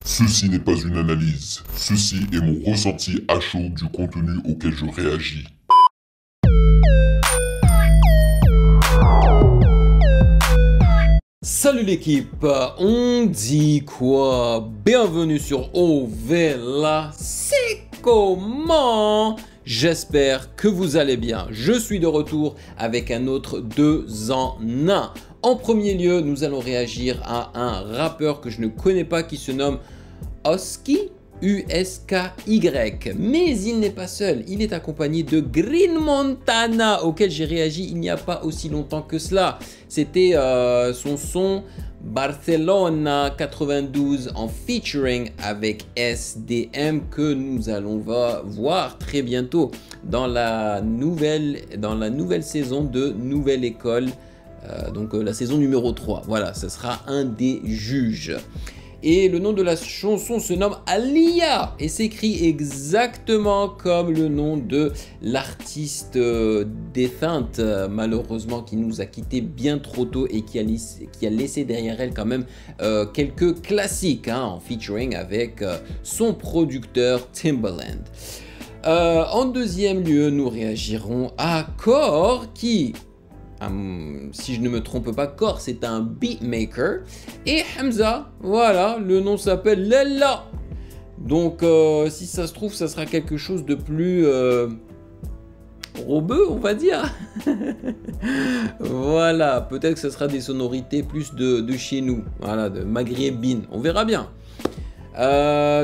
Ceci n'est pas une analyse, ceci est mon ressenti à chaud du contenu auquel je réagis. Salut l'équipe, on dit quoi? Bienvenue sur Ovela, c'est comment? J'espère que vous allez bien. Je suis de retour avec un autre 2 en 1. En premier lieu, nous allons réagir à un rappeur que je ne connais pas qui se nomme Usky. U-S-K-Y. Mais il n'est pas seul, il est accompagné de Green Montana, auquel j'ai réagi il n'y a pas aussi longtemps que cela. C'était son son Barcelona 92 en featuring avec SDM que nous allons voir très bientôt dans la nouvelle saison de Nouvelle École, donc la saison numéro 3. Voilà, ce sera un des juges. Et le nom de la chanson se nomme Aaliyah et s'écrit exactement comme le nom de l'artiste défunte, malheureusement, qui nous a quitté bien trop tôt et qui a laissé derrière elle quand même quelques classiques en featuring avec son producteur Timbaland. En deuxième lieu, nous réagirons à Core qui... si je ne me trompe pas, Core c'est un beatmaker et Hamza, voilà, le nom s'appelle Lella. Donc si ça se trouve, ça sera quelque chose de plus robeux, on va dire. Voilà, peut-être que ce sera des sonorités plus de chez nous, voilà, de maghrébine, on verra bien.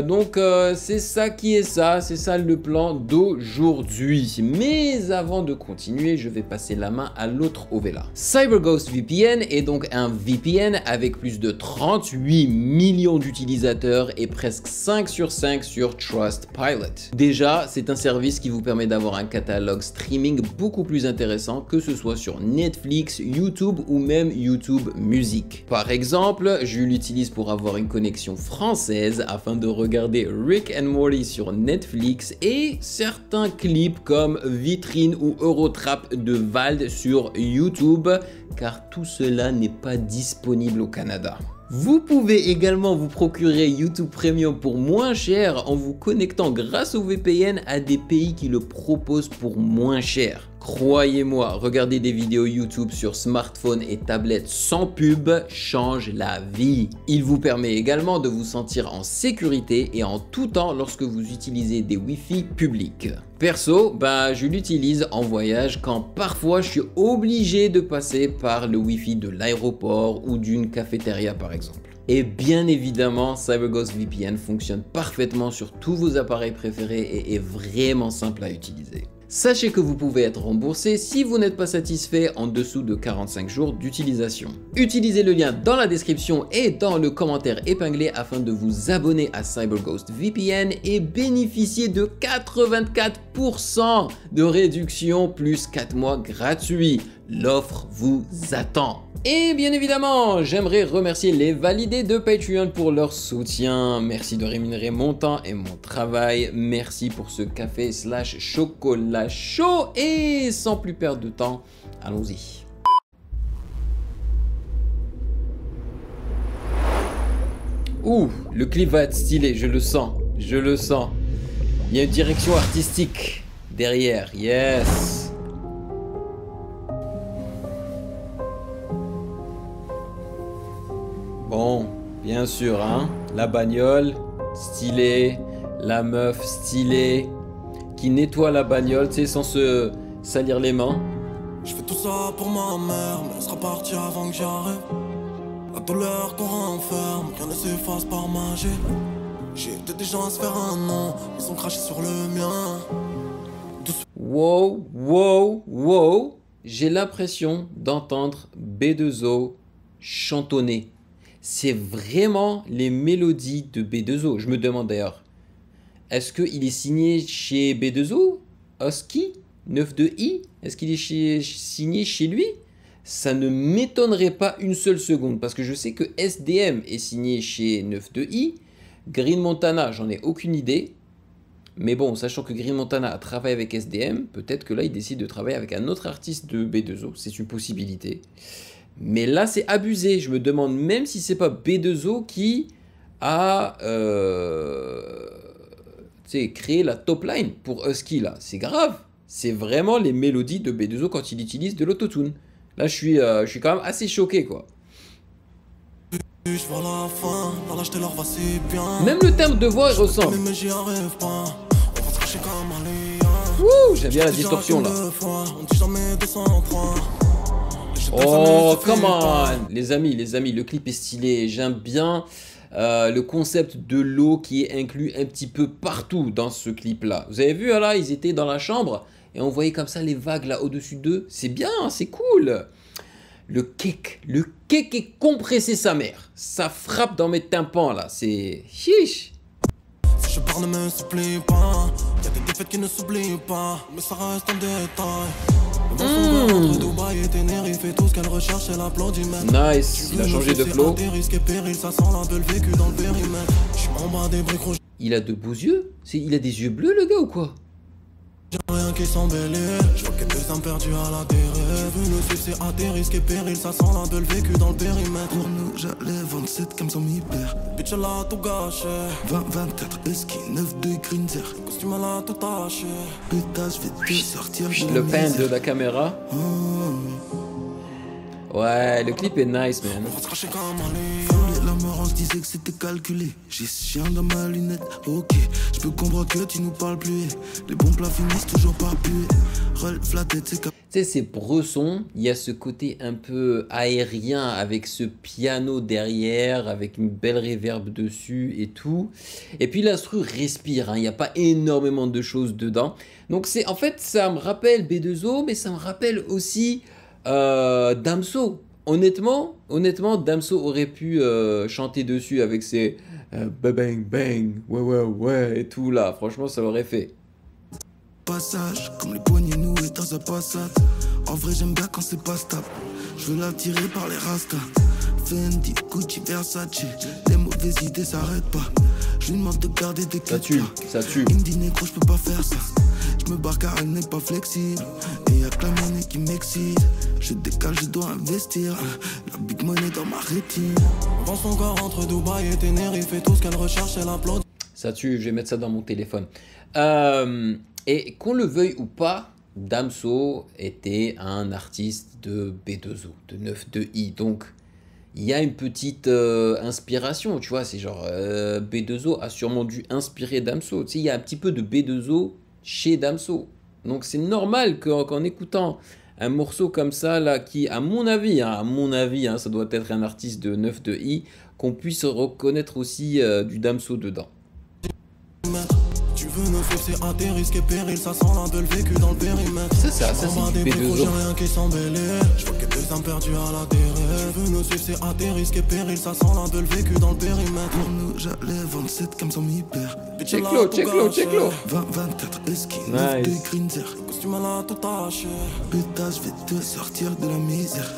Donc c'est ça qui est ça, c'est ça le plan d'aujourd'hui. Mais avant de continuer, je vais passer la main à l'autre Ovela. CyberGhost VPN est donc un VPN avec plus de 38 millions d'utilisateurs et presque 5 sur 5 sur Trustpilot. Déjà, c'est un service qui vous permet d'avoir un catalogue streaming beaucoup plus intéressant, que ce soit sur Netflix, YouTube ou même YouTube Music. Par exemple, je l'utilise pour avoir une connexion française afin de regarder Rick and Morty sur Netflix et certains clips comme Vitrine ou Eurotrap de Vald sur YouTube, car tout cela n'est pas disponible au Canada. Vous pouvez également vous procurer YouTube Premium pour moins cher en vous connectant grâce au VPN à des pays qui le proposent pour moins cher. Croyez-moi, regarder des vidéos YouTube sur smartphone et tablette sans pub change la vie. Il vous permet également de vous sentir en sécurité et en tout temps lorsque vous utilisez des Wi-Fi publics. Perso, je l'utilise en voyage quand parfois je suis obligé de passer par le Wi-Fi de l'aéroport ou d'une cafétéria par exemple. Et bien évidemment, CyberGhost VPN fonctionne parfaitement sur tous vos appareils préférés et est vraiment simple à utiliser. Sachez que vous pouvez être remboursé si vous n'êtes pas satisfait en dessous de 45 jours d'utilisation. Utilisez le lien dans la description et dans le commentaire épinglé afin de vous abonner à CyberGhost VPN et bénéficier de 84% de réduction plus 4 mois gratuits. L'offre vous attend. Et bien évidemment, j'aimerais remercier les validés de Patreon pour leur soutien. Merci de rémunérer mon temps et mon travail. Merci pour ce café / chocolat chaud. Et sans plus perdre de temps, allons-y. Ouh, le clip va être stylé, je le sens. Je le sens. Il y a une direction artistique derrière, yes. Bon, bien sûr, la bagnole, stylée, la meuf, stylée, qui nettoie la bagnole, tu sais, sans se salir les mains. Je fais tout ça pour ma mère, mais elle sera partie avant que j'arrive. La douleur qu'on renferme, rien ne s'efface par magie. J'ai aidé des gens à se faire un nom, ils ont craché sur le mien. Wow, wow, wow, j'ai l'impression d'entendre B2O chantonner. C'est vraiment les mélodies de B2O. Je me demande d'ailleurs, est-ce qu'il est signé chez B2O? Usky 92i? Est-ce qu'il est signé chez lui? Ça ne m'étonnerait pas une seule seconde parce que je sais que SDM est signé chez 92i. Green Montana, j'en ai aucune idée. Mais bon, sachant que Green Montana a travaillé avec SDM, peut-être que là, il décide de travailler avec un autre artiste de B2O. C'est une possibilité. Mais là, c'est abusé. Je me demande même si c'est pas B2O qui a créé la top line pour Husky là. C'est grave. C'est vraiment les mélodies de B2O quand il utilise de l'autotune. Là, je suis quand même assez choqué, quoi. Même le terme de voix, il ressemble. Ouh, j'aime bien la distorsion, là. Oh, come on. Les amis, le clip est stylé. J'aime bien le concept de l'eau qui est inclus un petit peu partout dans ce clip-là. Vous avez vu, là, ils étaient dans la chambre et on voyait comme ça les vagues là au-dessus d'eux. C'est bien, c'est cool. Le kick est compressé sa mère. Ça frappe dans mes tympans là, c'est chiche. Si je parle, ne me supplie pas. Y'a des défaites qui ne s'oublient pas, mais ça reste un détail. Dans son cœur, entre Dubaï et Tenerife, et tout ce qu'elle recherche, elle applaudimètre. Nice, il a changé de flow. Il a de beaux yeux. Il a des yeux bleus le gars ou quoi? J'ai rien qui s'embellit, je vois que des âmes perdues à la dérive. Vu nous suivre, c'est à des risques et périls, ça sent la belle vécu dans le périmètre. Pour nous, j'allais 27 comme son hyper. Bitch, elle a tout gâché. 24 esquis, 9-2 greenzer. Le costume, elle a tout taché. Pétage, je vais te sortir. Le pan de la caméra. Ouais, le clip est nice, man. On va se cracher comme un lit. La morance disait que c'était calculé. J'ai ce chien dans ma lunette. Ok, je peux comprendre que tu nous parles plus. Les bons plats finissent toujours par puer. Relève la tête, c'est tu sais, c'est Bresson. Il y a ce côté un peu aérien avec ce piano derrière, avec une belle reverb dessus et tout. Et puis l'instru respire, hein. Il n'y a pas énormément de choses dedans. Donc c'est, en fait, ça me rappelle B2O, mais ça me rappelle aussi Damso. Honnêtement, Damso aurait pu chanter dessus avec ses bang bang, ouais et tout là. Franchement, ça l'aurait fait. Passage, comme les poignets noués dans sa passade. En vrai, j'aime bien quand c'est pas stable. Je veux la tirer par les rastas. Fendi, Gucci, Versace. Les mauvaises idées s'arrêtent pas. Je lui demande de garder des ça tue. Il me dit négro, je peux pas faire ça. Je me barre car elle n'est pas flexible. Et y'a que la monnaie qui m'excite. Je décale, je dois investir. La big money dans ma rétine. Vend son corps entre Dubaï et Tenerife. Et tout ce qu'elle recherche, elle applaudit. Ça tue, je vais mettre ça dans mon téléphone. Et qu'on le veuille ou pas, Damso était un artiste de B2O, de 9-2i. Donc, il y a une petite inspiration, tu vois. C'est genre, B2O a sûrement dû inspirer Damso. Tu sais, il y a un petit peu de B2O chez Damso. Donc, c'est normal qu'en écoutant un morceau comme ça, là, qui, à mon avis, ça doit être un artiste de 9-2i, qu'on puisse reconnaître aussi du Damso dedans. Tu veux nous suivre, c'est à tes risques et périls, ça sent la belle vécu dans le périmètre. C'est ça, c'est du B2O. J'ai rien qui s'embellit, je vois que des âmes perdues à la dérive. Tu veux nous suivre, c'est à tes risques et périls, ça sent la belle vécu dans le périmètre. Pour nous, j'allais 27 comme son hyper. Check-lo. 24 esquis, 9-2 greenzer. Le costume, elle a tout taché. Pétage, je vais te sortir de la misère.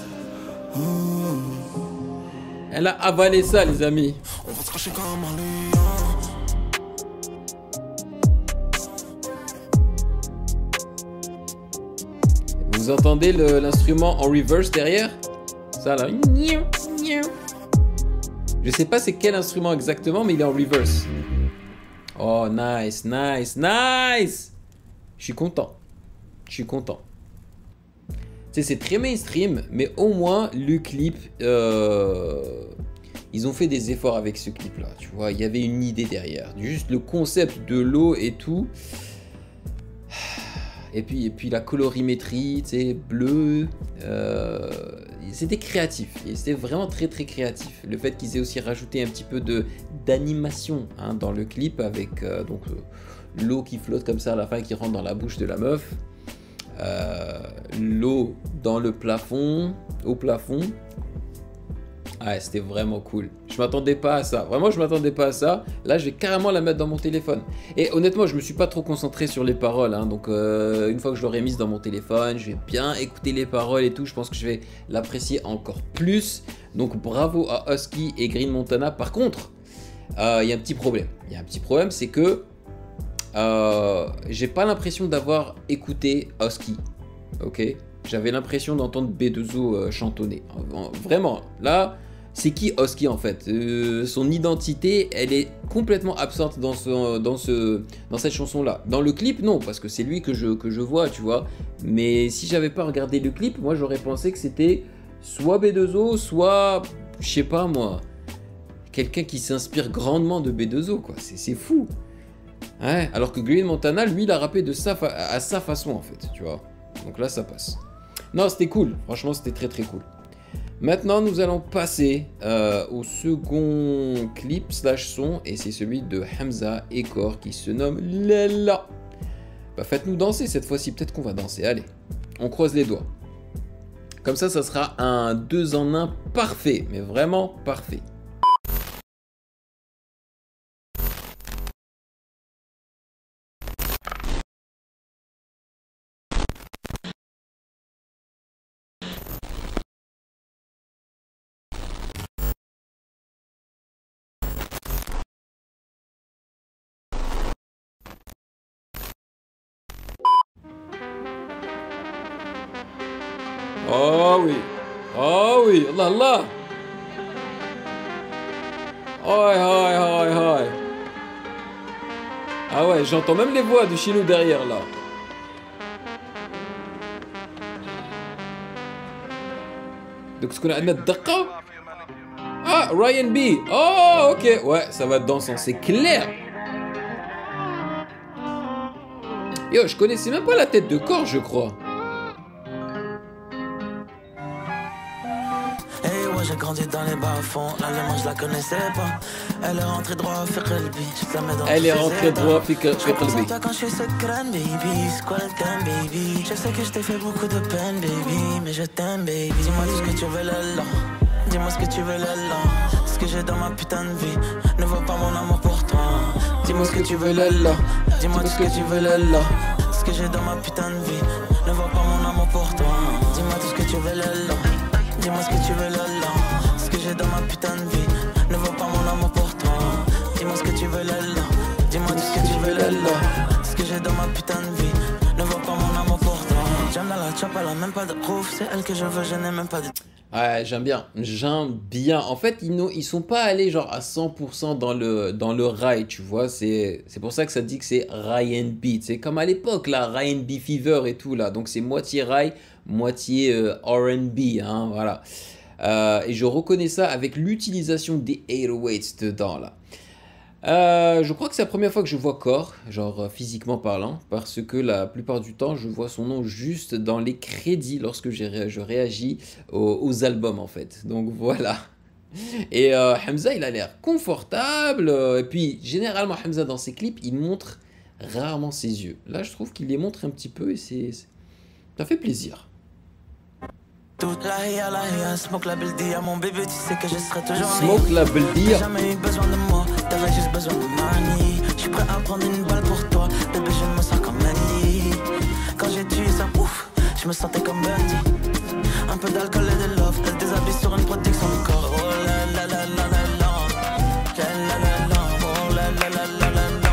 Elle a avalé ça, les amis. On va se cracher comme un lion. Vous entendez l'instrument en reverse derrière? Ça là. Je sais pas c'est quel instrument exactement, mais il est en reverse. Oh, nice. Je suis content. Tu sais, c'est très mainstream, mais au moins, le clip, ils ont fait des efforts avec ce clip-là. Tu vois, il y avait une idée derrière. Juste le concept de l'eau et tout. Et puis la colorimétrie, tu sais, bleu, c'était créatif, et c'était vraiment très créatif. Le fait qu'ils aient aussi rajouté un petit peu d'animation hein, dans le clip avec l'eau qui flotte comme ça à la fin qui rentre dans la bouche de la meuf, l'eau dans le plafond, au plafond. Ouais, c'était vraiment cool. Je m'attendais pas à ça. Vraiment, je m'attendais pas à ça. Là, je vais carrément la mettre dans mon téléphone. Et honnêtement, je me suis pas trop concentré sur les paroles. Hein. Donc, une fois que je l'aurai mise dans mon téléphone, je vais bien écouter les paroles et tout. Je pense que je vais l'apprécier encore plus. Donc, bravo à Husky et Green Montana. Par contre, il y a un petit problème. Il y a un petit problème, c'est que j'ai pas l'impression d'avoir écouté Husky. Ok ? J'avais l'impression d'entendre B2O chantonner. Vraiment, là... C'est qui Hosky en fait? Son identité, elle est complètement absente dans cette chanson-là. Dans le clip, non, parce que c'est lui que je vois, tu vois. Mais si j'avais pas regardé le clip, moi j'aurais pensé que c'était soit B2O, soit, je sais pas moi, quelqu'un qui s'inspire grandement de B2O, quoi. C'est fou. Ouais, alors que Green Montana, lui, il a rappé à sa façon, en fait, tu vois. Donc là, ça passe. Non, c'était cool. Franchement, c'était très très cool. Maintenant, nous allons passer au second clip slash son, et c'est celui de Hamza et Core qui se nomme Lella. Bah, faites-nous danser cette fois-ci, peut-être qu'on va danser. Allez, on croise les doigts. Comme ça sera un 2 en 1 parfait, mais vraiment parfait. Oh oui, oh oui, Allah Allah. Oi, oi, oi, oi. Ah ouais, j'entends même les voix de chez nous derrière là. Donc ce qu'on a Dakka. Ah, Ryan B. Oh, ok, ouais, ça va être dansant, c'est clair. Yo, je connaissais même pas la tête de Core, je crois. J'ai grandi dans les bas-fonds, l'allemand je la connaissais pas. Elle est rentrée droit, fait Kelby. Elle est rentrée droit, fait Kelby. Je pense à toi quand je suis secrète, baby. C'est quoi le thème, baby? Je sais que je t'ai fait beaucoup de peine, baby. Mais je t'aime, baby. Dis-moi tout ce que tu veux, là. Dis-moi ce que tu veux, là. Ce que j'ai dans ma putain de vie ne vaut pas mon amour pour toi. Dis-moi ce que tu veux, là. Dis-moi tout ce que tu veux, là. Ce que j'ai dans ma putain de vie ne vaut pas mon amour pour toi. Dis-moi tout ce que tu veux, là. Dis-moi ce que tu veux, là. Ce que j'ai dans ma putain de vie ne vaut pas mon amour pour toi. Dis-moi ce que tu veux, là. Dis-moi tout ce que tu veux, là. Ce que j'ai dans ma putain de vie ne vaut pas mon amour pour toi. J'aime dans la chop, elle a même pas de proof. C'est elle que je veux, je n'ai même pas de... Ouais, j'aime bien, j'aime bien. En fait, ils sont pas allés genre à 100% dans le rail, tu vois. C'est pour ça que ça dit que c'est Ryan B. C'est comme à l'époque, là, Ryan B Fever et tout, là. Donc c'est moitié rail, moitié R&B, hein, voilà. Et je reconnais ça avec l'utilisation des 808s dedans, là. Je crois que c'est la première fois que je vois Core, genre physiquement parlant, parce que la plupart du temps, je vois son nom juste dans les crédits lorsque je réagis aux albums, en fait. Donc voilà. Et Hamza, il a l'air confortable. Et puis, généralement, Hamza, dans ses clips, il montre rarement ses yeux. Là, je trouve qu'il les montre un petit peu et ça fait plaisir. Toute la hiya, smoke la beldia, mon bébé, tu sais que je serai toujours Smoke la beldia. T'as jamais eu besoin de moi, t'avais juste besoin de money. Je suis prêt à prendre une balle pour toi, bébé, je me sens comme Andy. Quand j'ai tué ça, ouf, je me sentais comme Bundy. Un peu d'alcool et de love, elle déshabille sur une protection de corps. Oh la la la la la la, la la la, oh la la la la la la.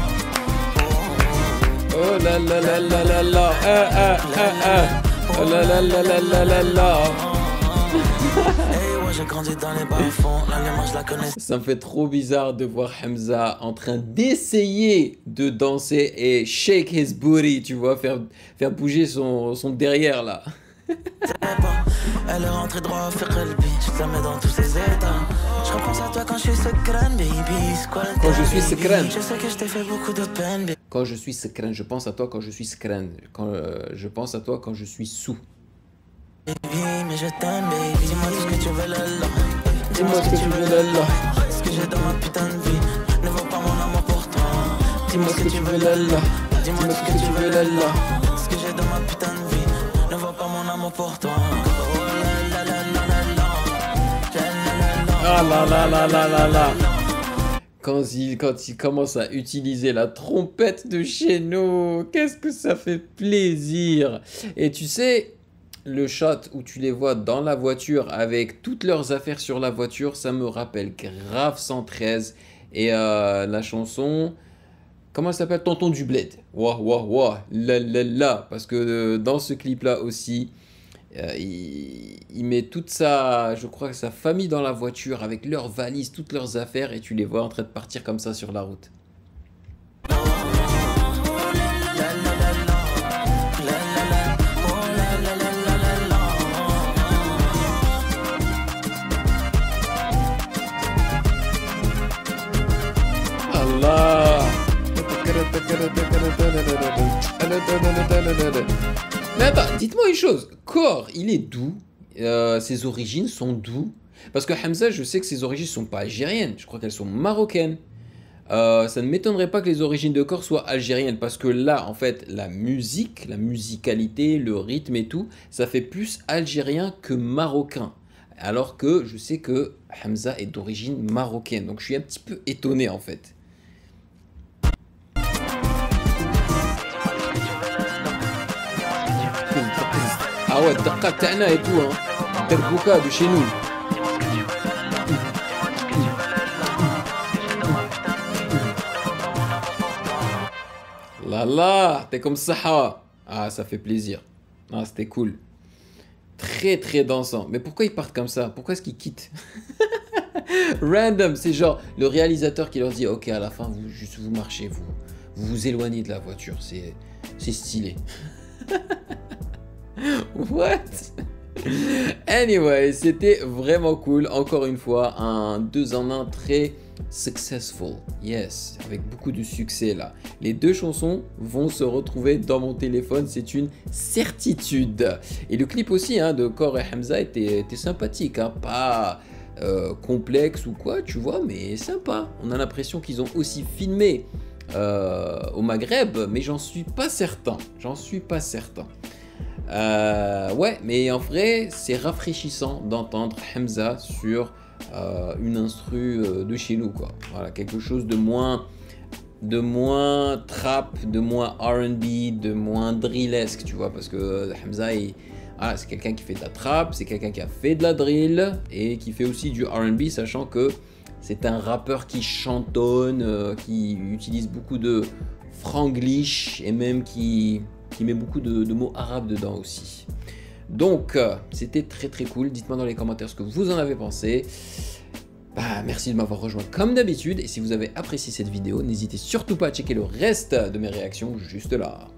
Oh la la la la la la, oh la la la la la la la. Ça me fait trop bizarre de voir Hamza en train d'essayer de danser et shake his booty, tu vois, faire bouger son derrière là. Elle est rentrée droit, fait Kelby. Je te la mets dans tous ses états. Je repense à toi quand je suis secrète, baby. Quand je suis secrète. Je sais que je t'ai fait beaucoup de peine, baby. Quand je suis secrète, je pense à toi quand je suis secrète. Je pense à toi quand je suis sous. Baby, mais je t'aime, baby. Dis-moi tout ce que tu veux, là. Dis-moi ce que tu veux, là. Ce que j'ai dans ma putain de vie ne vaut pas mon amour pour toi. Dis-moi ce que tu veux, là. Dis-moi ce que tu veux, là. Ce que j'ai dans ma putain de vie ne vaut pas mon amour pour toi. Ah là là là là là là. Quand il commence à utiliser la trompette de chez nous, qu'est-ce que ça fait plaisir. Et tu sais, le shot où tu les vois dans la voiture avec toutes leurs affaires sur la voiture, ça me rappelle grave 113. Et la chanson, comment elle s'appelle? Tonton du Bled. Wouah, wouah, wouah, la la la. Parce que dans ce clip-là aussi, il met toute sa, je crois que sa famille dans la voiture avec leurs valises, toutes leurs affaires, et tu les vois en train de partir comme ça sur la route. Allah. Mais attends, dites-moi une chose. Kor, il est d'où? Ses origines sont d'où? Parce que Hamza, je sais que ses origines sont pas algériennes. Je crois qu'elles sont marocaines. Ça ne m'étonnerait pas que les origines de Kor soient algériennes. Parce que là, en fait, la musique, la musicalité, le rythme et tout, ça fait plus algérien que marocain. Alors que je sais que Hamza est d'origine marocaine. Donc je suis un petit peu étonné en fait. Ah ouais, Dakar Ta'na et tout, hein. Terbouka de chez nous. Là, t'es comme ça. Ah, ça fait plaisir. Ah, c'était cool. Très très dansant. Mais pourquoi ils partent comme ça? Pourquoi est-ce qu'ils quittent? Random, c'est genre le réalisateur qui leur dit ok, à la fin vous marchez, vous vous éloignez de la voiture, c'est stylé. What? Anyway, c'était vraiment cool. Encore une fois, un 2 en 1 très successful. Yes, avec beaucoup de succès là. Les deux chansons vont se retrouver dans mon téléphone, c'est une certitude. Et le clip aussi hein, de Kor et Hamza était sympathique, hein, pas complexe ou quoi, tu vois, mais sympa. On a l'impression qu'ils ont aussi filmé au Maghreb, mais j'en suis pas certain. Ouais, mais en vrai, c'est rafraîchissant d'entendre Hamza sur une instru de chez nous, quoi. Voilà, quelque chose de moins trap, de moins R&B, de moins drillesque, tu vois, parce que Hamza, voilà, c'est quelqu'un qui fait de la trap, c'est quelqu'un qui a fait de la drill et qui fait aussi du R&B, sachant que c'est un rappeur qui chantonne, qui utilise beaucoup de franglish et même qui met beaucoup de mots arabes dedans aussi. Donc, c'était très très cool. Dites-moi dans les commentaires ce que vous en avez pensé. Merci de m'avoir rejoint comme d'habitude. Et si vous avez apprécié cette vidéo, n'hésitez surtout pas à checker le reste de mes réactions juste là.